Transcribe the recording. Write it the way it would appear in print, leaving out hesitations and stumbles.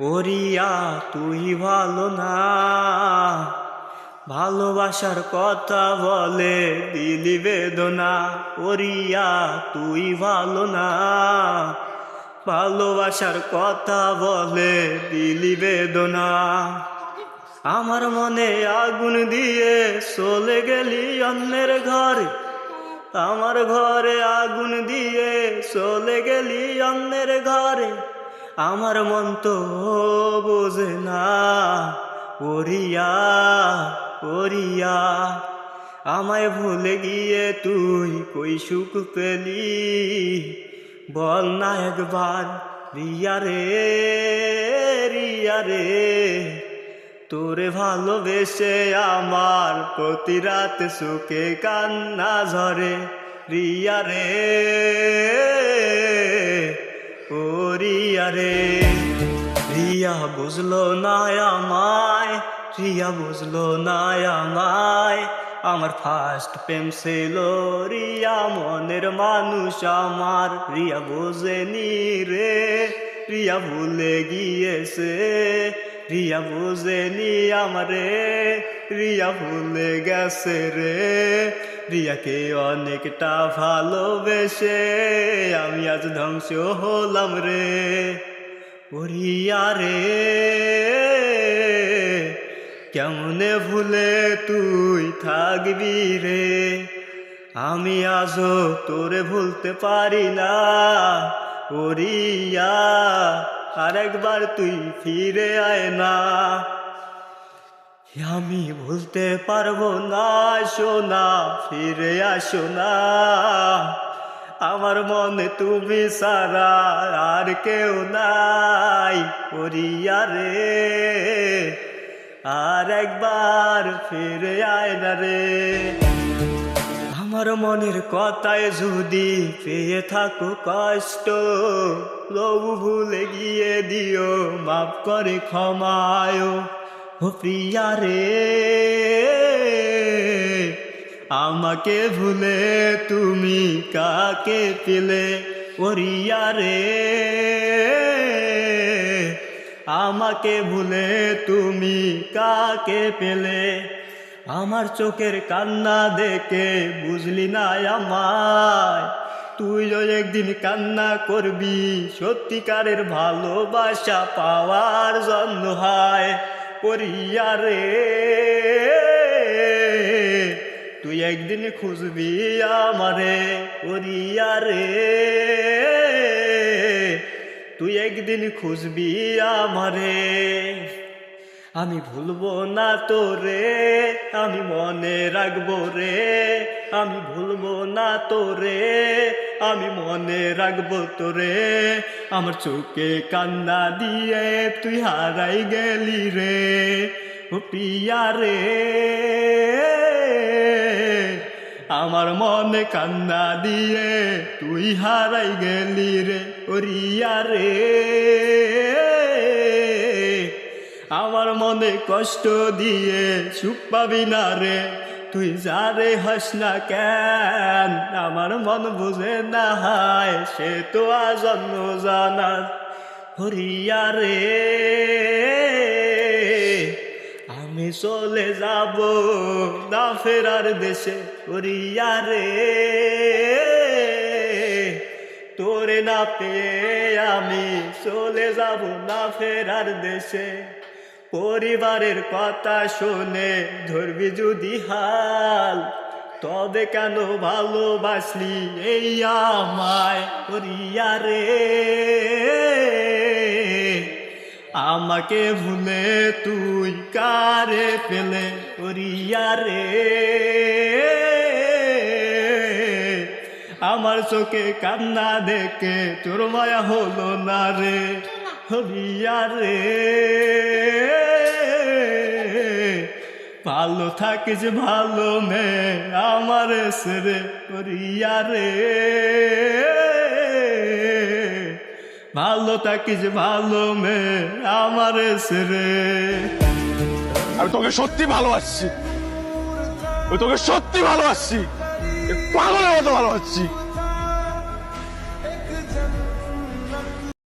ওরিয়া তুই ভালো না, ভালোবাসার কথা বলে দিলি বেদনা। ওরিয়া তুই ভালো না, ভালোবাসার কথা বলে দিলি বেদনা। আমার মনে আগুন দিয়ে চলে গেলি অন্যের ঘরে, আমার ঘরে আগুন দিয়ে চলে গেলি অন্যের ঘরে। আমার মন তো বোঝে না, ওরিয়া ওরিয়া আমায় ভুলে গিয়ে তুই কই সুখ পেলি, বল না একবার রিয়া রে, রিয়া রে। তোরে ভালোবেসে আমার প্রতি রাত সুখে কান্না ঝরে, রিয়া রে, ও রিয়া রে। রিয়া বুঝলো না আমায়, রিয়া বুঝলো না আমায়, আমার ফার্স্ট প্রেম ছিল রিয়া, মনের মানুষ আমার। রিয়া বোঝেনি রে, রিয়া ভুলে গিয়েছে, রিয়া বোঝেনি আমারে, রিয়া ভুলে গেছে রে। রিয়াকে অনেকটা ভালোবেসে আমি আজ ধ্বংস হলাম রে, ও রিয়া রে। কেমনে ভুলে তুই থাকবি রে, আমি আজও তোরে ভুলতে পারি না। ও রিয়া আরেকবার তুই ফিরে আয় না, আমি ভুলতে পারবো না সোনা, ফিরে আসো না। আমার মনে তুমি ছাড়া আর কেউ নাই, ও রিয়া রে, আর একবার ফিরে আয় না রে। আমার মনের কথায় যদি পেয়ে থাকো কষ্ট, তবু ভুলে গিয়ে দিও মাফ করে ক্ষমায়, ও প্রিয়া রে। আমাকে ভুলে তুমি কাকে পেলে, ও রিয়া রে। আমাকে ভুলে তুমি কাকে পেলে, আমার চোখের কান্না দেখে বুঝলি না আমায়, তুইও একদিন কান্না করবি সত্যিকারের ভালোবাসা পাওয়ার জন্য হয়, ও রিয়া রে। তুই একদিন খুঁজবি আমারে, ও রিয়া রে। তুই একদিন খুঁজবি আমারে, আমি ভুলবো না তোরে, আমি মনে রাখবো রে। আমি ভুলবো না তোরে, আমি মনে রাখবো তোরে। আমার চোখে কান্না দিয়ে তুই হারাই গেলি রে, ও প্রিয়া রে। আমার মনে কান্না দিয়ে তুই হারাই গেলি রে, ও রিয়া রে। আমার মনে কষ্ট দিয়ে সুখ পাবি না রে, তুই যারে হাস না কেন। আমার মন বুঝে না হায়, সে তো আজন্ম জানা, ও রিয়া রে। আমি চলে যাব না ফেরার দেশে, ও রিয়া রে। তোরে না পেয়ে আমি চলে যাব না ফেরার দেশে। পরিবারের কথা শুনে ধরবি যদি হাল, তবে কেন ভালোবাসলি এই আমায়, ও রিয়া রে। আমাকে ভুলে তুই কারে পেলে, ও রিয়া রে। আমার চোখে কান্না দেখে তোর মায়া হলো না রে, ও রিয়া রে। ভালো থাকিস ভালো মেয়ে আমার সেরে, ও রিয়া রে। ভালো থাকিস ভালো মেয়ে আমার সেরে। আমি তোকে সত্যি ভালোবাসছি, তোকে সত্যি ভালোবাসছি, পাগলের মতো ভালোবাসছি।